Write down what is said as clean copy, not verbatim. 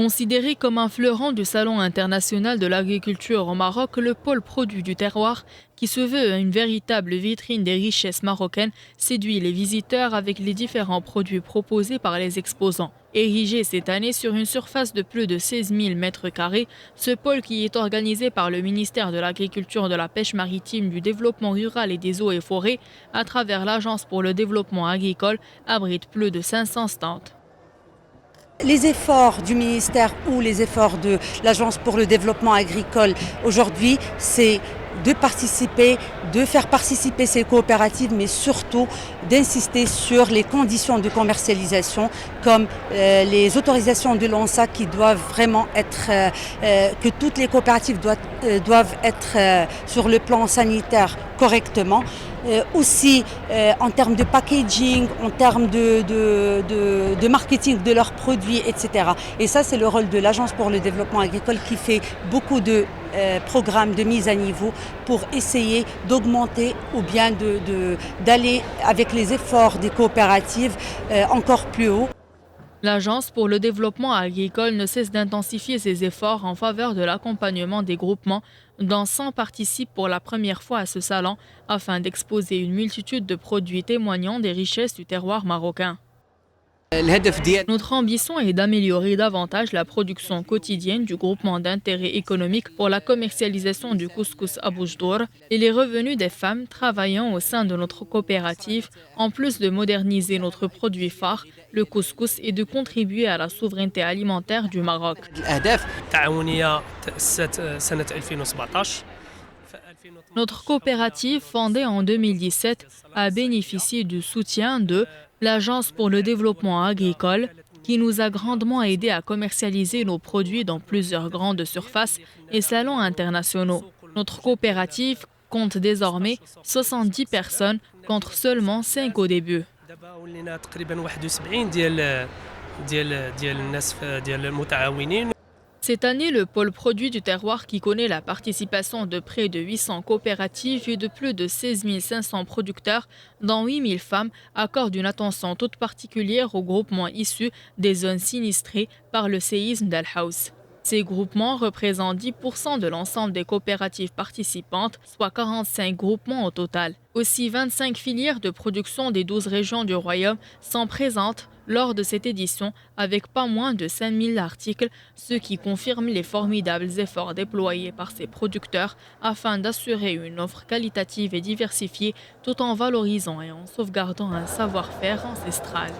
Considéré comme un fleuron du Salon international de l'agriculture au Maroc, le pôle produit du terroir, qui se veut une véritable vitrine des richesses marocaines, séduit les visiteurs avec les différents produits proposés par les exposants. Érigé cette année sur une surface de plus de 16 000 mètres carrés, ce pôle qui est organisé par le ministère de l'Agriculture, de la Pêche maritime, du Développement rural et des eaux et forêts, à travers l'Agence pour le développement agricole, abrite plus de 500 stands. Les efforts du ministère ou les efforts de l'Agence pour le développement agricole aujourd'hui, c'est de participer, de faire participer ces coopératives, mais surtout d'insister sur les conditions de commercialisation, comme les autorisations de l'ONSA qui doivent vraiment être, que toutes les coopératives doivent être sur le plan sanitaire correctement. Aussi en termes de packaging, en termes de marketing de leurs produits, etc. Et ça, c'est le rôle de l'Agence pour le développement agricole qui fait beaucoup de programmes de mise à niveau pour essayer d'augmenter ou bien d'aller avec les efforts des coopératives encore plus haut. L'Agence pour le développement agricole ne cesse d'intensifier ses efforts en faveur de l'accompagnement des groupements dont 100 participent pour la première fois à ce salon afin d'exposer une multitude de produits témoignant des richesses du terroir marocain. Notre ambition est d'améliorer davantage la production quotidienne du groupement d'intérêt économique pour la commercialisation du couscous Abou Jdour et les revenus des femmes travaillant au sein de notre coopérative, en plus de moderniser notre produit phare, le couscous, et de contribuer à la souveraineté alimentaire du Maroc. Notre coopérative, fondée en 2017, a bénéficié du soutien de l'Agence pour le développement agricole, qui nous a grandement aidés à commercialiser nos produits dans plusieurs grandes surfaces et salons internationaux. Notre coopérative compte désormais 70 personnes contre seulement 5 au début. Cette année, le pôle produit du terroir, qui connaît la participation de près de 800 coopératives et de plus de 16 500 producteurs, dont 8 000 femmes, accorde une attention toute particulière aux groupements issus des zones sinistrées par le séisme d'Al Haouz. Ces groupements représentent 10% de l'ensemble des coopératives participantes, soit 45 groupements au total. Aussi, 25 filières de production des 12 régions du Royaume sont présentes lors de cette édition, avec pas moins de 5 000 articles, ce qui confirme les formidables efforts déployés par ces producteurs afin d'assurer une offre qualitative et diversifiée tout en valorisant et en sauvegardant un savoir-faire ancestral.